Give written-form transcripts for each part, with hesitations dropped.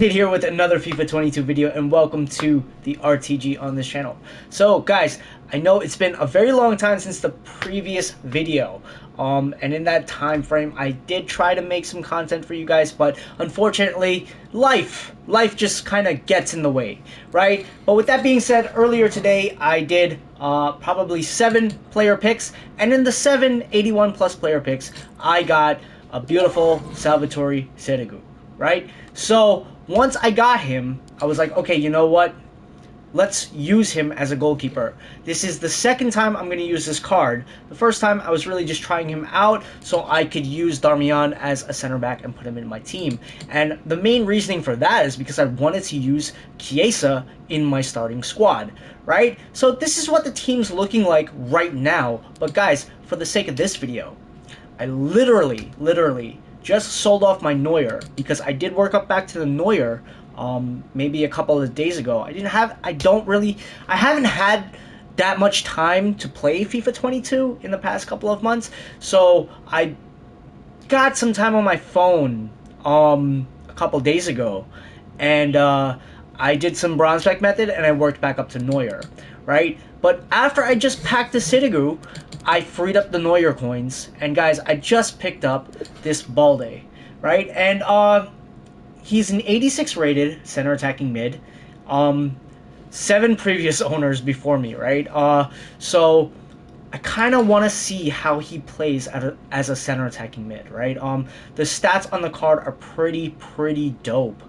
Here with another FIFA 22 video, and welcome to the RTG on this channel. So guys, I know it's been a very long time since the previous video, and in that time frame I did try to make some content for you guys, but unfortunately life just kind of gets in the way, right? But with that being said, earlier today I did probably 7 player picks, and in the 781 plus player picks I got a beautiful Salvatore Sirigu, right? So once I got him, I was like, okay, you know what? Let's use him as a goalkeeper. This is the second time I'm going to use this card. The first time I was really just trying him out so I could use Darmian as a center back and put him in my team. And the main reasoning for that is because I wanted to use Chiesa in my starting squad, right? So this is what the team's looking like right now. But guys, for the sake of this video, I literally just sold off my Neuer because I did work up back to the Neuer maybe a couple of days ago. I haven't had that much time to play FIFA 22 in the past couple of months, so I got some time on my phone a couple days ago, and I did some bronze pack method and I worked back up to Neuer, right? But after I just packed the Sirigu, I freed up the Neuer coins, and guys, I just picked up this Balde, right? And he's an 86 rated center attacking mid. 7 previous owners before me, right? So I kind of want to see how he plays as a center attacking mid, right? The stats on the card are pretty dope.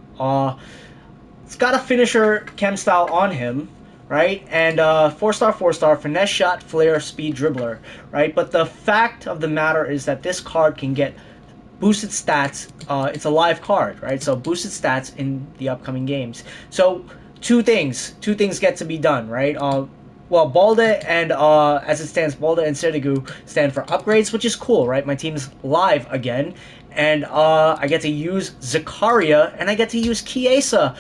It's got a finisher chem style on him, right? And 4-star, finesse shot, flair, speed, dribbler, right? But the fact of the matter is that this card can get boosted stats. It's a live card, right? So boosted stats in the upcoming games. So two things get to be done, right? Well, Balde and as it stands, Balde and Sirigu stand for upgrades, which is cool, right? My team's live again, and I get to use Zakaria and I get to use Chiesa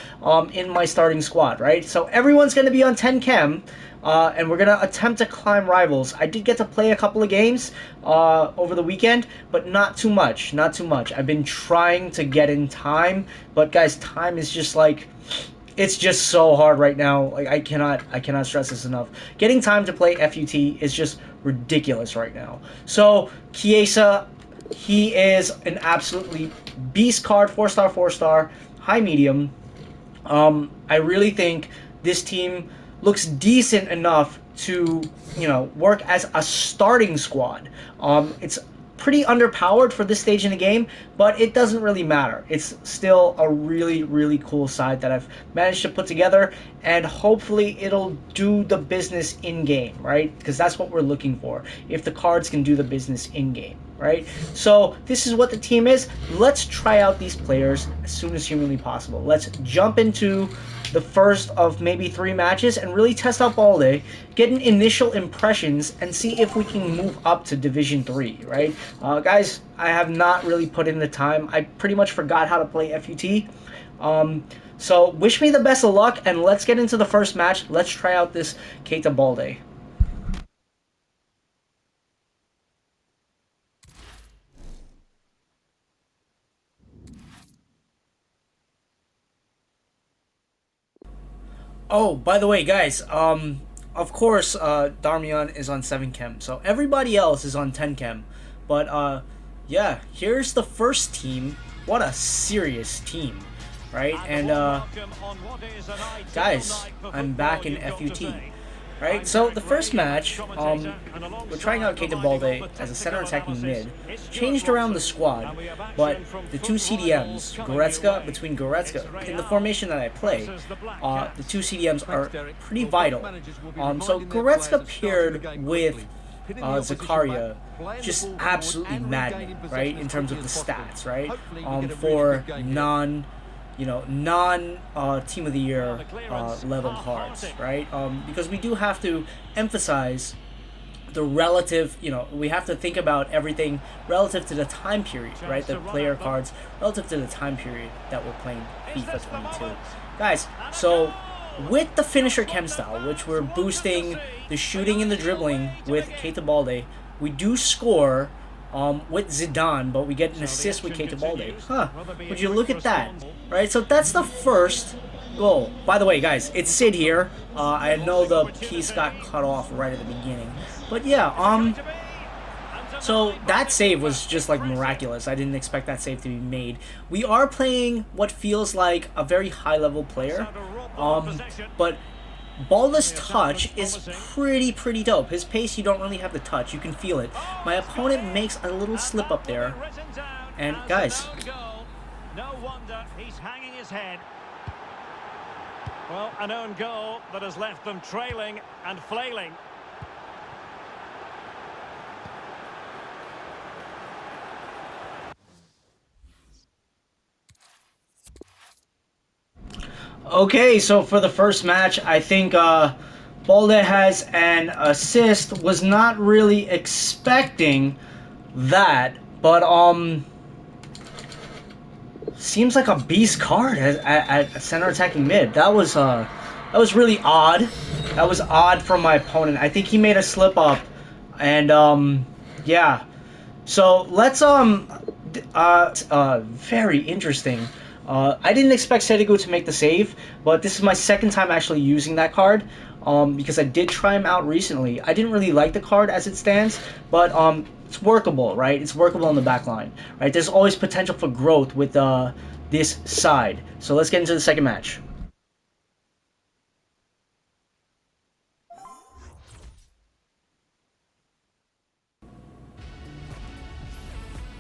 in my starting squad, right? So everyone's going to be on 10 chem, and we're going to attempt to climb rivals. I did get to play a couple of games over the weekend, but not too much. I've been trying to get in time, but guys, time is just like... it's just so hard right now. Like I cannot stress this enough. Getting time to play FUT is just ridiculous right now. So Chiesa, he is an absolutely beast card. 4-star, high medium. I really think this team looks decent enough to, work as a starting squad. It's pretty underpowered for this stage in the game, but it doesn't really matter. It's still a really cool side that I've managed to put together, and hopefully it'll do the business in game, right? Because that's what we're looking for, if the cards can do the business in game, right? So this is what the team is. Let's try out these players as soon as humanly possible. Let's jump into the first of maybe 3 matches and really test out Balde, get an initial impressions, and see if we can move up to Division 3, right? Guys, I have not really put in the time. I pretty much forgot how to play FUT. So wish me the best of luck, and let's get into the first match. Let's try out this Keita Balde. Oh, by the way, guys, of course, Darmian is on 7 chem, so everybody else is on 10 chem. But, yeah, here's the first team. What a serious team, right? And, guys, I'm back in FUT. Right, so the first match, we're trying out Keita Balde as a center attacking mid. Changed around the squad, but the 2 CDMs, between Goretzka, in the formation that I play, the 2 CDMs are pretty vital. So Goretzka paired with Zakaria, just absolutely maddening, right, in terms of the stats, right, for non Team of the Year level cards, right? Because we do have to emphasize the relative, we have to think about everything relative to the time period, right? The player cards relative to the time period that we're playing FIFA 22. Guys, so with the finisher chem style, which we're boosting the shooting and the dribbling with Keita Balde, we do score with Zidane, but we get an assist with Keita Balde. Huh, would you look at that? Right, so that's the first goal. By the way, guys, it's Sid here. I know the piece got cut off right at the beginning. But yeah, so that save was just like miraculous. I didn't expect that save to be made. We are playing what feels like a very high-level player, but Balde's touch is pretty dope. His pace, you don't really have the touch. You can feel it. My opponent makes a little slip up there. And guys, no wonder he's hanging his head. Well, an own goal that has left them trailing and flailing. okay, so for the first match, I think Balde has an assist. Was not really expecting that, but seems like a beast card at center attacking mid. That was really odd. That was odd from my opponent. I think he made a slip up, and yeah. So let's very interesting. I didn't expect Sedigo to make the save, but this is my second time actually using that card, because I did try him out recently. I didn't really like the card as it stands, but it's workable, right? It's workable on the back line, right? There's always potential for growth with this side. So let's get into the second match.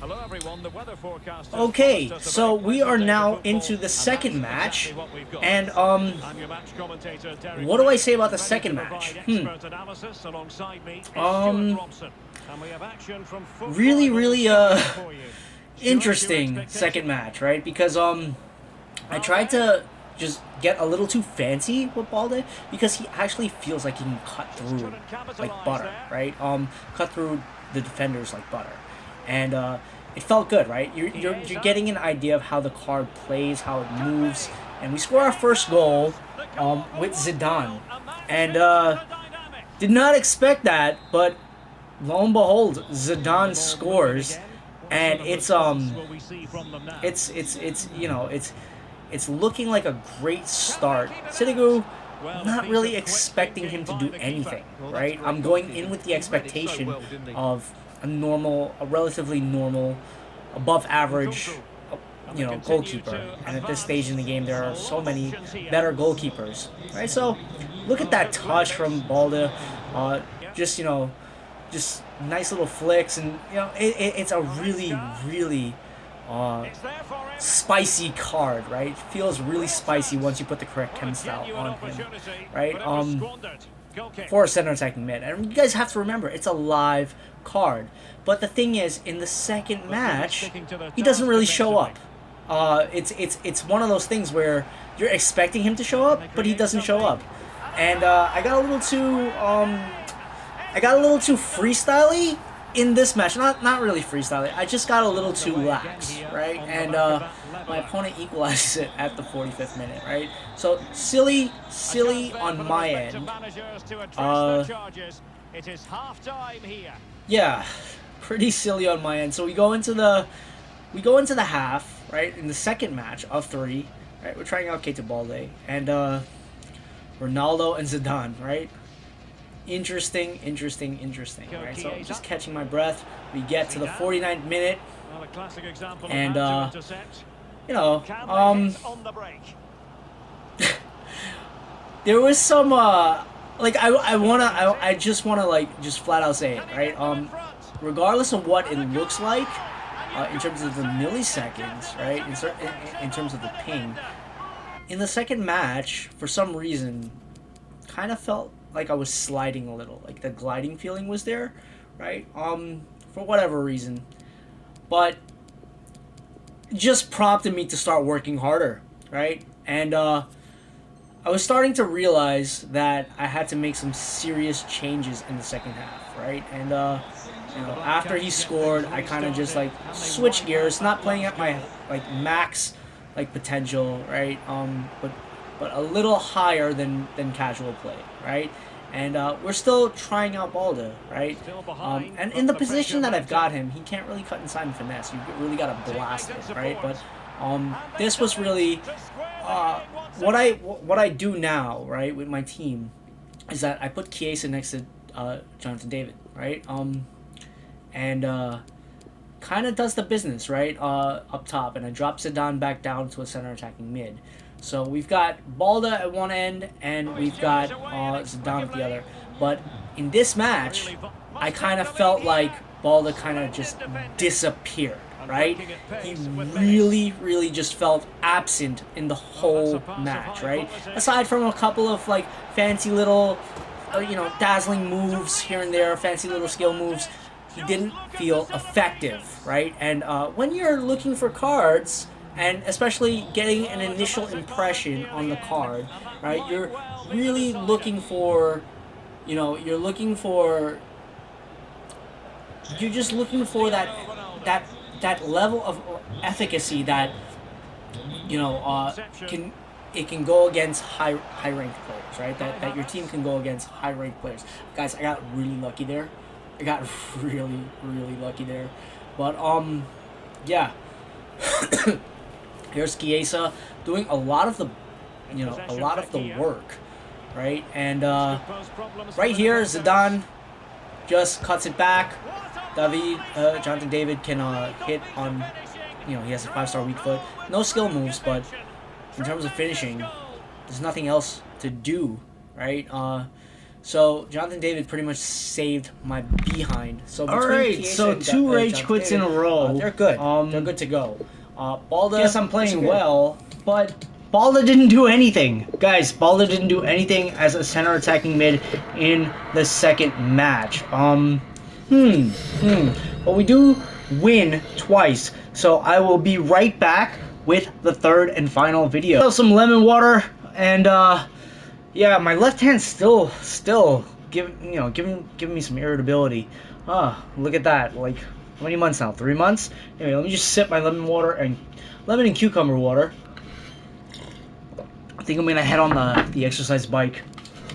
Hello everyone, the weather forecast. Okay, so we are now into the second match, and what do I say about the second match? Really interesting second match, right? Because I tried to just get a little too fancy with Balde, because he actually feels like he can cut through like butter, right? Cut through the defenders like butter. And it felt good, right? You're getting an idea of how the card plays, how it moves, and we score our first goal with Zidane, and did not expect that, but lo and behold, Zidane scores, and it's you know, it's looking like a great start. Sedigo, not really expecting him to do anything, right? I'm going in with the expectation of a relatively normal, above average, you know, goalkeeper. And at this stage in the game, there are so many better goalkeepers, right? So, look at that touch from Balde. Just, you know, just nice little flicks, and you know, it's a really spicy card, right? It feels really spicy once you put the correct chem style on him, right? For a center attacking mid. And you guys have to remember, it's a live card. But the thing is, in the second match, he doesn't really show up. It's one of those things where you're expecting him to show up, but he doesn't show up. And I got a little too freestyly in this match. Not really freestyly. I just got a little too lax, right? And my opponent equalizes it at the 45th minute, right? So silly on my end. Yeah, pretty silly on my end. So we go into the half, right? In the second match of 3, right? We're trying out Keita Balde and Ronaldo and Zidane, right? Interesting, right? So just catching my breath. We get to the 49th minute, and you know, there was some like I just wanna like just flat out say it, right? Regardless of what it looks like in terms of the milliseconds, right? In terms of the ping, in the second match, for some reason, kind of felt like I was sliding a little, like the gliding feeling was there, right? For whatever reason, but just prompted me to start working harder, right? And I was starting to realize that I had to make some serious changes in the second half, right? And you know, after he scored, I kind of just like switched gears, not playing at my like max like potential, right? But a little higher than casual play, right? And we're still trying out Balde, right? And in the position that I've got him, he can't really cut inside and finesse. You really got to blast it, right? But this was really what I do now, right, with my team, is that I put Chiesa next to Jonathan David, right? And kind of does the business, right, up top, and I drop Zidane back down to a center attacking mid. So we've got Balde at one end, and we've got Zidane at the other. But in this match, I kind of felt like Balde kind of just disappeared, right? He really just felt absent in the whole match, right? Aside from a couple of like fancy little, dazzling moves here and there, fancy little skill moves, he didn't feel effective, right? And when you're looking for cards, and especially getting an initial impression on the card, right? You're really looking for, you're just looking for that level of efficacy that, can go against high ranked players, right? That your team can go against high ranked players. Guys, I got really lucky there. I got really lucky there. But yeah. Here's Chiesa doing a lot of the work, right? And right here, Zidane just cuts it back. Jonathan David can hit on, he has a 5-star weak foot. No skill moves, but in terms of finishing, there's nothing else to do, right? So Jonathan David pretty much saved my behind. So all right, so two rage quits in a row. They're good. They're good to go. Balde. Yes, I'm playing well, but Balde didn't do anything. Guys, Balde didn't do anything as a center attacking mid in the second match. But we do win twice, so I will be right back with the third and final video. Some lemon water, and yeah, my left hand's still giving me some irritability. Look at that. Like, how many months now? 3 months? Anyway, let me just sip my lemon and cucumber water. I think I'm gonna head on the exercise bike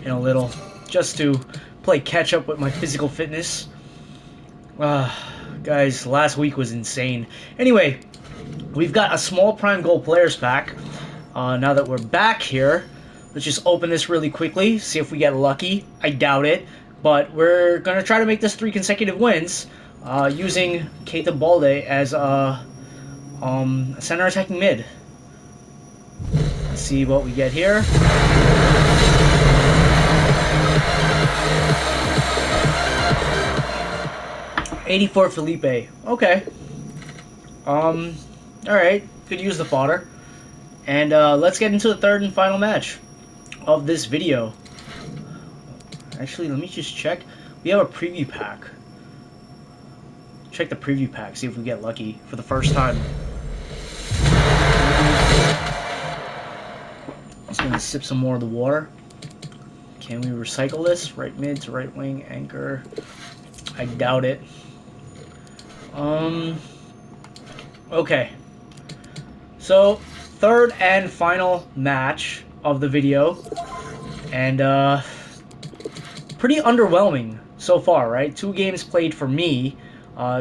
in a little, just to play catch up with my physical fitness. Guys, last week was insane. Anyway, we've got a small prime gold players pack. Now that we're back here, let's just open this really quickly, see if we get lucky. I doubt it, but we're gonna try to make this 3 consecutive wins. Using Keita Balde as a center attacking mid. Let's see what we get here. '84 Felipe. Okay. Alright. Could use the fodder. And let's get into the third and final match of this video. Actually, let me just check. We have a preview pack. Check the preview pack, see if we get lucky for the first time. Just gonna sip some more of the water. Can we recycle this? Right mid to right wing, anchor. I doubt it. Okay. So, third and final match of the video. And, pretty underwhelming so far, right? 2 games played for me.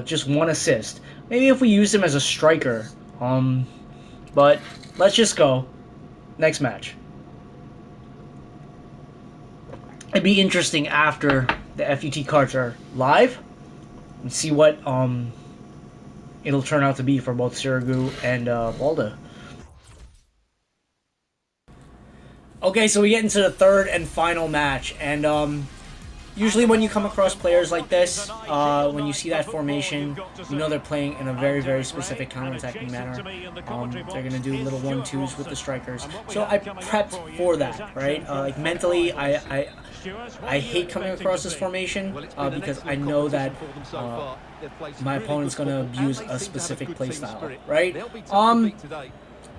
Just 1 assist. Maybe if we use him as a striker. But let's just go. Next match. It'd be interesting after the FUT cards are live and see what it'll turn out to be for both Sirigu and Balde. Okay, so we get into the third and final match, and usually when you come across players like this, when you see that formation, you know they're playing in a very specific counter-attacking manner. They're going to do little 1-2s with the strikers. So I prepped for that, right? Like mentally, I hate coming across this formation because I know that my opponent's going to abuse a specific playstyle, right?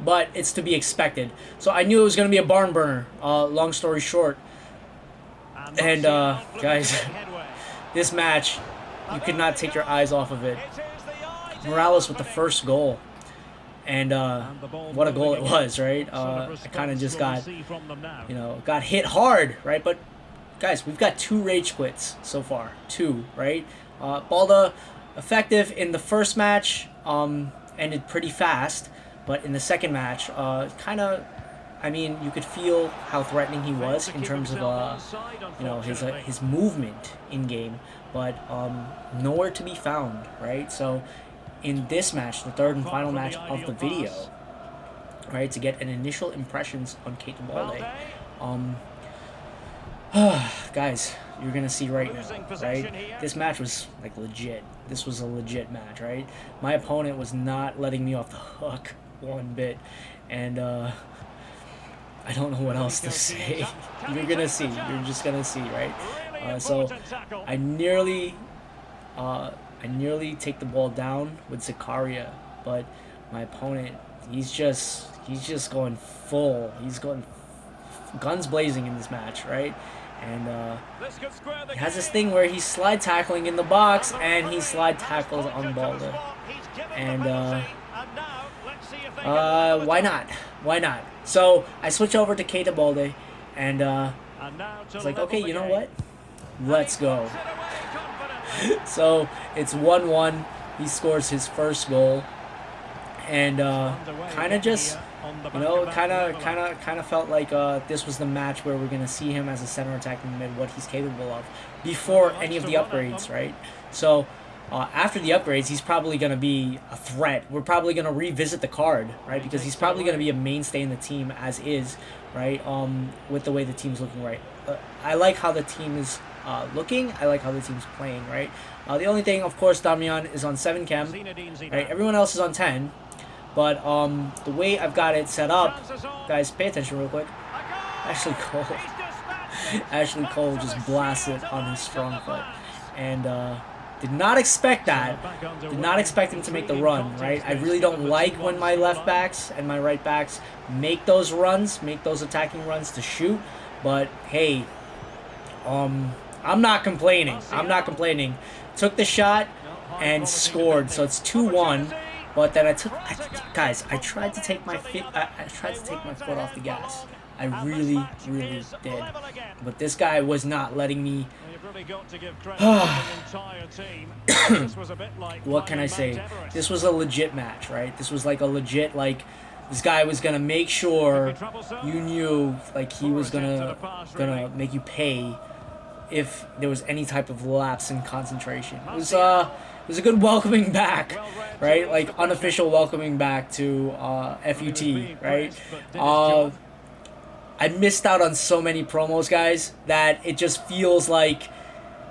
But it's to be expected. So I knew it was going to be a barn burner, long story short. And, guys, this match, you could not take your eyes off of it. Morales with the first goal. And, what a goal it was, right? I kind of just got, got hit hard, right? But guys, we've got 2 rage quits so far. 2, right? Balde, effective in the first match, ended pretty fast, but in the second match, kind of, I mean, you could feel how threatening he was in terms of, you know, his movement in game, but nowhere to be found, right? So in this match, the third and final match of the video, right, to get an initial impressions on Keita Balde, guys, you're gonna see right now, right? This match was like legit. This was a legit match, right? My opponent was not letting me off the hook one bit, and I don't know what else to say. You're gonna see. You're just gonna see, right? So I nearly take the ball down with Zakaria, but my opponent, he's just going full. He's going guns blazing in this match, right? And he has this thing where he's slide tackling in the box, and he slide tackles on Balde. And why not? Why not? So I switch over to Keita Balde, and it's like, okay, you know what? Let's go. So it's 1-1. He scores his first goal, and kind of just, you know, kind of felt like this was the match where we're gonna see him as a center attacking mid, what he's capable of, before any of the upgrades, right? So after the upgrades, he's probably gonna be a threat. We're probably gonna revisit the card, right? Because he's probably gonna be a mainstay in the team as is, right? With the way the team's looking, right? I like how the team is looking. I like how the team's playing, right? The only thing, of course, Damian is on 7 chem, right? Everyone else is on 10. But the way I've got it set up, guys, pay attention real quick. Ashley Cole just blasted on his strong foot, and did not expect that. Did not expect him to make the run, right? I really don't like when my left backs and my right backs make those runs, make those attacking runs to shoot. But hey, I'm not complaining. I'm not complaining. Took the shot and scored, so it's 2-1. But then I tried to take my foot off the gas. I really, really did. But this guy was not letting me. What can I say? This was a legit match, right? This was like a legit, like, this guy was gonna make sure you knew, like, he was gonna make you pay if there was any type of lapse in concentration. It was a good welcoming back, right? Like, unofficial welcoming back to FUT, right? I missed out on so many promos, guys, that it just feels like,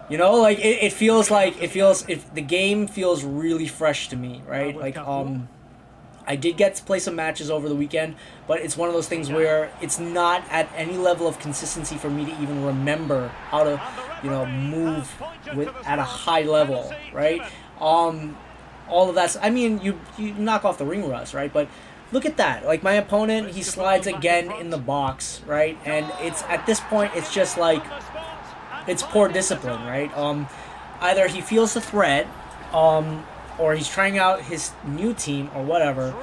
you know, like it feels if the game feels really fresh to me, right? Like, I did get to play some matches over the weekend, but it's one of those things where it's not at any level of consistency for me to even remember how to, you know, move at a high level, right? All of that. I mean, you knock off the ring rust, right? But look at that. Like, my opponent, he slides again in the box, right? And it's at this point, it's just like, it's poor discipline, right? Either he feels the threat, or he's trying out his new team or whatever,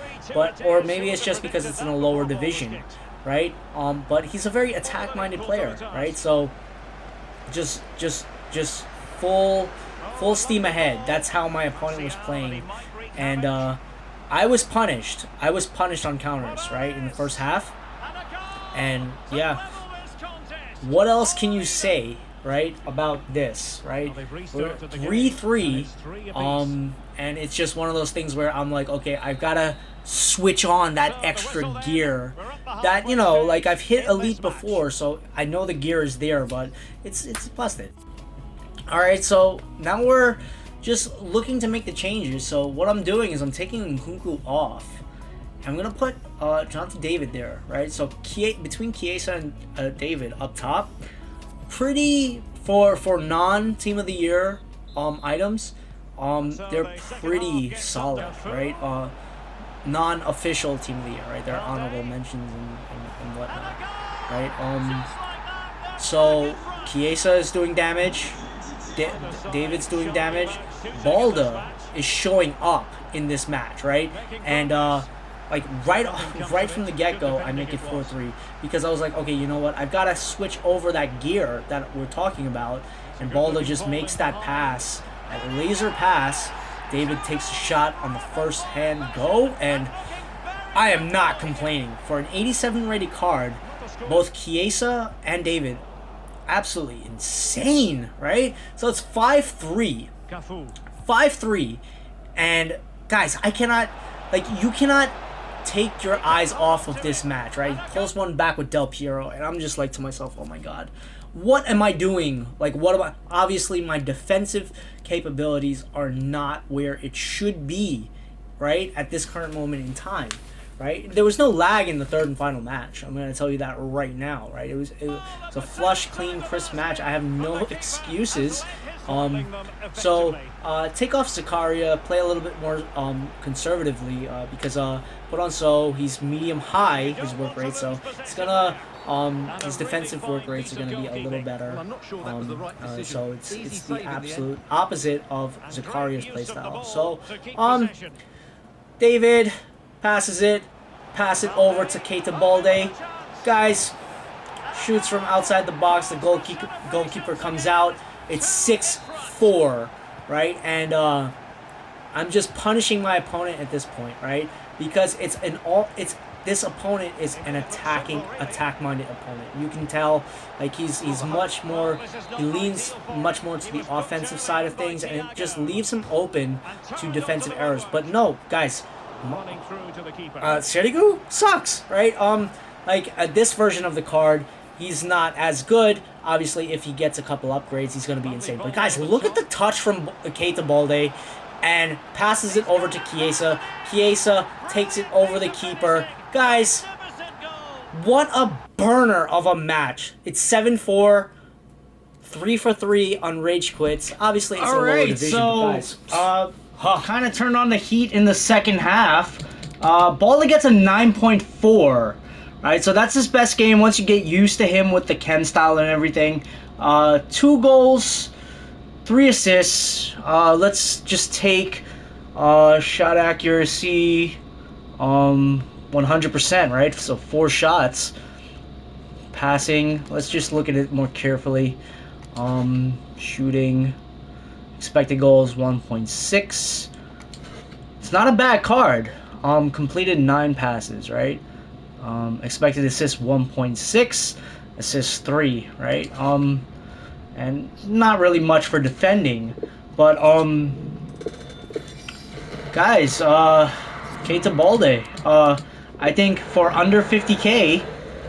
or maybe it's just because it's in a lower division, right? But he's a very attack-minded player, right? So just full steam ahead. That's how my opponent was playing, and I was punished. I was punished on counters, right, in the first half, and yeah. What else can you say, right, about this, right? We're 3-3, and it's just one of those things where I'm like, okay, I've got to switch on that extra gear that, you know, like, I've hit elite before, so I know the gear is there, but it's busted. All right, so now we're just looking to make the changes. So what I'm doing is I'm taking Nkunku off. I'm gonna put Jonathan David there, right? So between Chiesa and David up top, pretty for non-team of the year items, they're pretty solid, right? Non-official team of the year, right? They're honorable mentions and whatnot, right? So Chiesa is doing damage. David's doing damage. Balde is showing up in this match, right? And like right from the get-go, I make it 4-3 because I was like, okay, you know what? I've got to switch over that gear that we're talking about, and Balde just makes that pass, that laser pass. David takes a shot on the first hand go, and I am not complaining. For an 87 rated card, both Chiesa and David, absolutely insane, right? So it's 5-3. 5-3. And guys, I cannot, like, you cannot take your eyes off of this match, right? He pulls one back with Del Piero, and I'm just like to myself, oh my god, what am I doing? Like, what am I? Obviously, my defensive capabilities are not where it should be, right? At this current moment in time, right? There was no lag in the third and final match. I'm going to tell you that right now, right? It was a flush, clean, crisp match. I have no excuses. So take off Zakaria, play a little bit more conservatively because put on So he's medium high, his work rate, so it's gonna his defensive work rates are gonna be a little better. So it's the absolute opposite of Zakaria's playstyle. So David passes it over to Keita Balde. Guys, shoots from outside the box, the goalkeeper comes out. It's 6-4, right? And I'm just punishing my opponent at this point, right? Because this opponent is an attack-minded opponent. You can tell, like, he's much more, he leans much more to the offensive side of things, and it just leaves him open to defensive errors. But no, guys, Serigu sucks, right? This version of the card, he's not as good. Obviously, if he gets a couple upgrades, he's going to be insane. But guys, look at the touch from Keita Balde and passes it over to Chiesa. Chiesa takes it over the keeper. Guys, what a burner of a match. It's 7-4, 3-for-3 on Rage Quits. Obviously, it's a lower division, so, guys. Kind of turned on the heat in the second half. Balde gets a 9.4. Alright, so that's his best game once you get used to him with the chem style and everything. 2 goals, 3 assists. Let's just take shot accuracy 100%, right? So 4 shots. Passing, let's just look at it more carefully. Shooting, expected goals 1.6. It's not a bad card. Completed 9 passes, right? Expected assist 1.6, assist 3, right? And not really much for defending, but guys, Keita Balde, I think for under 50k,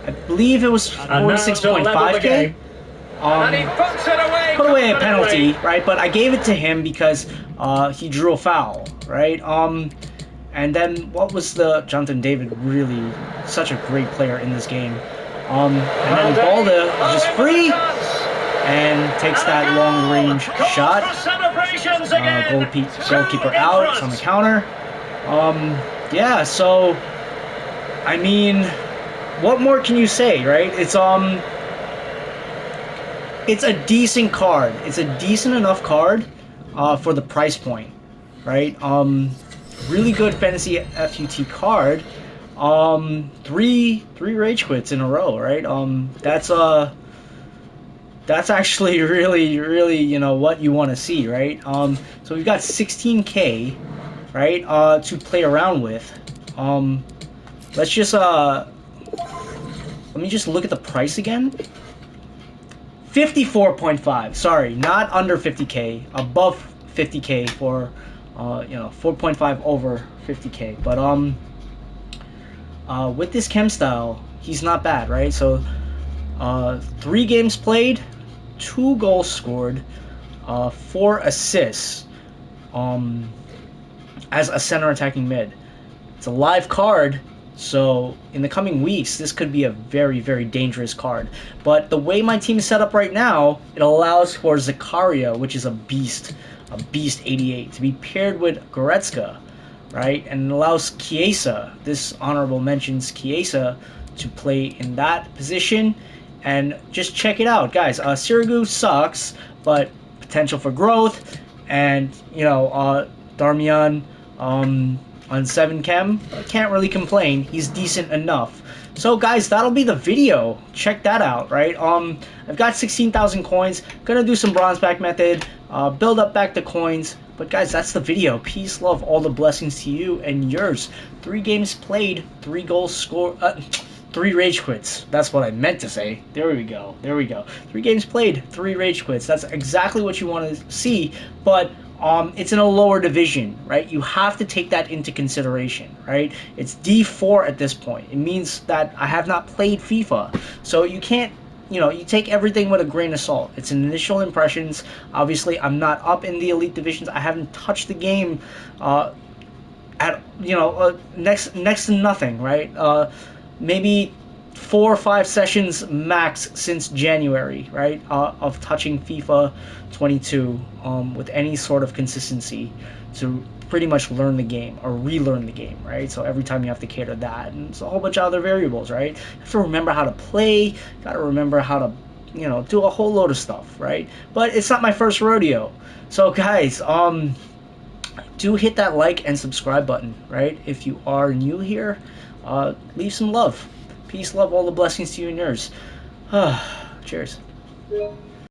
I believe it was 46.5k. Put away a penalty, right? But I gave it to him because he drew a foul, right? And then what was the Jonathan David, really such a great player in this game. And then Balde is just free and takes that long range shot. Goalkeeper out, it's on the counter. Yeah, so I mean, what more can you say, right? It's a decent card. It's a decent enough card for the price point, right? Really good fantasy FUT card. 3 rage quits in a row, right? That's actually really, you know, what you want to see, right? So we've got 16k, right, to play around with. Let's just let me just look at the price again. 54.5. Sorry, not under 50k, above 50k for you know, 4.5 over 50k. But with this chem style, he's not bad, right? So 3 games played, 2 goals scored, 4 assists as a center attacking mid. It's a live card, so in the coming weeks this could be a very dangerous card. But the way my team is set up right now, it allows for Zakaria, which is a beast 88, to be paired with Goretzka, right? And it allows Chiesa, this honorable mentions Chiesa, to play in that position. And just check it out, guys. Serigu sucks, but potential for growth. And, you know, Darmian, on 7 chem. I can't really complain. He's decent enough. So guys, that'll be the video. Check that out, right? I've got 16,000 coins. Gonna do some bronze pack method, build up back the coins. But guys, that's the video. Peace, love, all the blessings to you and yours. 3 games played, 3 goals scored, 3 rage quits. That's what I meant to say. There we go. There we go. 3 games played, 3 rage quits. That's exactly what you want to see. But it's in a lower division, right? You have to take that into consideration, right? It's D4 at this point. It means that I have not played FIFA. So you can't, you take everything with a grain of salt. It's initial impressions. Obviously, I'm not up in the elite divisions. I haven't touched the game at, next to nothing, right? Maybe 4 or 5 sessions max since January, right, of touching FIFA 22 with any sort of consistency to pretty much learn the game or relearn the game, right? So every time you have to cater that, and it's a whole bunch of other variables, right? You have to remember how to play, got to remember how to, do a whole load of stuff, right? But it's not my first rodeo. So guys, do hit that like and subscribe button, right? If you are new here, leave some love. Peace, love, all the blessings to you and yours. Cheers.